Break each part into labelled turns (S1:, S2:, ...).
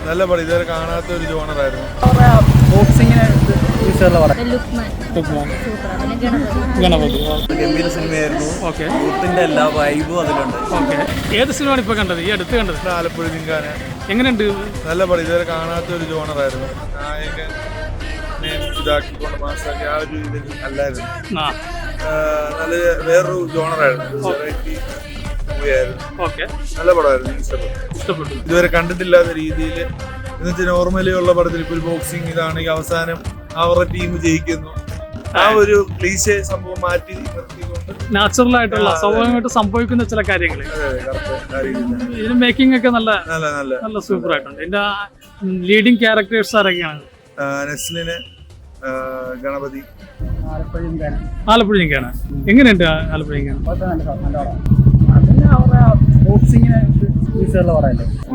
S1: നല്ല പടം, ഇതുവരെ കാണാത്ത ഒരു ജോണറായിരുന്നു.
S2: ഗണപതി
S3: ഗംഭീര സിനിമയായിരുന്നു. യൂത്തിന്റെ എല്ലാ വൈബും അതിലുണ്ട്.
S2: ഏത് സിനിമയാണ് ഇപ്പൊ കണ്ടത്? ഈ അടുത്ത് കണ്ടത്
S1: ആലപ്പുഴ ജിങ്കാന.
S2: എങ്ങനെയുണ്ട്?
S1: നല്ല പടം, ഇതുവരെ കാണാത്ത ഒരു ജോണറായിരുന്നു. നായകൻ ഇതാക്കിക്കൊണ്ട് മാസാക്കി ആ ഒരു ഇതിൽ അല്ലായിരുന്നു. നല്ല വേറൊരു ജോണറായിരുന്നു. വെറൈറ്റി മൂവിയായിരുന്നു. നല്ല പടമായിരുന്നു, ഇഷ്ടപ്പെട്ടു. ഇതുവരെ കണ്ടിട്ടില്ലാത്ത രീതിയിൽ എന്നുവെച്ചാൽ നോർമലി ഉള്ള പടത്തിൽ ഇപ്പോൾ ഒരു ബോക്സിങ് ഇതാണെങ്കിൽ അവസാനം അവരുടെ ടീം ജയിക്കുന്നു, ആ ഒരു ക്ലീശേ സംഭവം മാറ്റി നിർത്തിക്കൊണ്ട്
S2: നാച്ചുറൽ ആയിട്ടുള്ള സ്വാഭാവികമായിട്ട് സംഭവിക്കുന്ന ചില കാര്യങ്ങൾ. ഇതിന് മേക്കിംഗ് ഒക്കെ നല്ല നല്ല സൂപ്പർ ആയിട്ടുണ്ട്. ഇതിന്റെ ലീഡിങ് ക്യാരക്ടേഴ്സ് ആരൊക്കെയാണ്?
S1: നെസ്ലിന്, ഗണപതി,
S2: ആലപ്പുഴ ജിങ്കാന. എങ്ങനെയുണ്ട് ആലപ്പുഴ ജിങ്കാന?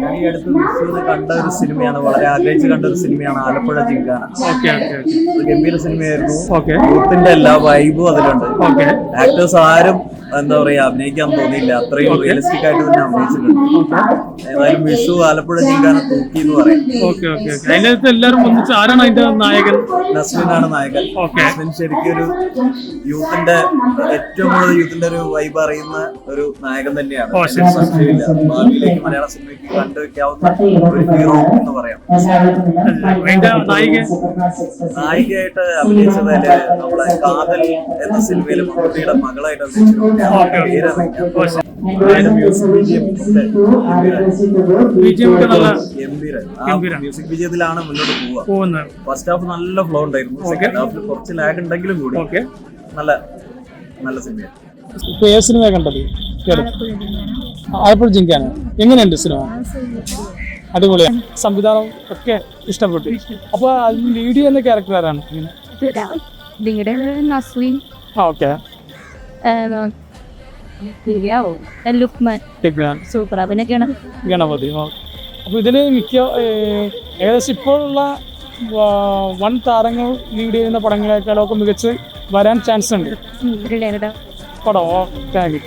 S3: ഞാൻ ഈ അടുത്ത് മിസ് ചെയ്ത് കണ്ട ഒരു സിനിമയാണ്, വളരെ ആഗ്രഹിച്ച് കണ്ട ഒരു സിനിമയാണ് ആലപ്പുഴ ജിങ്കാന. ഗംഭീര സിനിമയായിരുന്നു. യൂത്തിന്റെ എല്ലാ വൈബും അതിലുണ്ട്. ആക്ടേഴ്സ് ആരും എന്താ പറയാ അഭിനയിക്കാൻ തോന്നിയില്ല, അത്രയും റിയലിസ്റ്റിക് ആയിട്ട് തന്നെ അഭിനയിച്ചിട്ടുണ്ട്. ഏതായാലും വിഷു ആലപ്പുഴ ജിങ്കാന തൂക്കി എന്ന് പറയാം.
S2: അതിനകത്ത് എല്ലാവരും ഒന്നിച്ച് ആരാണ് അതിന്റെ നായകൻ?
S3: നസ്ലിനാണ് നായകൻ. നസ്ലിൻ ശരിക്കും ഒരു യൂത്തിന്റെ ഏറ്റവും കൂടുതൽ യൂത്തിന്റെ ഒരു വൈബ് അറിയുന്ന ഒരു നായകൻ തന്നെയാണ്. ഭാവിയിലേക്ക് മലയാള സിനിമയ്ക്ക് കണ്ടുവെക്കാവുന്ന ഒരു ഹീറോ എന്ന് പറയാം. നായികയായിട്ട് അഭിനയിച്ചതില് നമ്മളെ കാതൽ എന്ന സിനിമയിൽ മമ്മൂട്ടിയുടെ മകളായിട്ട് അഭിനയിച്ചിട്ടുണ്ട്. മ്യൂസിക് വിജയത്തിലാണ് മുന്നോട്ട് പോവുക. ഫസ്റ്റ് ഹാഫ് നല്ല ഫ്ലോ ഉണ്ടായിരുന്നു, സെക്കൻഡ് ഹാഫിൽ കുറച്ച് ലാഗ് ഉണ്ടെങ്കിലും കൂടി നല്ല നല്ല സിനിമയാണ്.
S2: ഏത് സിനിമ കണ്ടത്? ആലപ്പുഴ ജിങ്കാന. എങ്ങനെയുണ്ട് സിനിമ? അടിപൊളിയാണ്. സംവിധാനം ഒക്കെ ഇഷ്ടപ്പെട്ടു. അപ്പൊ അതിൽ ലീഡ് ചെയ്യുന്ന ക്യാരക്ടർ ആരാണ്? ഗണപതി. അപ്പൊ ഇതില് മിക്ക ഏകദേശം ഇപ്പോഴുള്ള വൺ താരങ്ങൾ ലീഡ് ചെയ്യുന്ന പടങ്ങളെക്കാളൊക്കെ മികച്ച് വരാൻ ചാൻസ് ഉണ്ട് പടം. Thank you.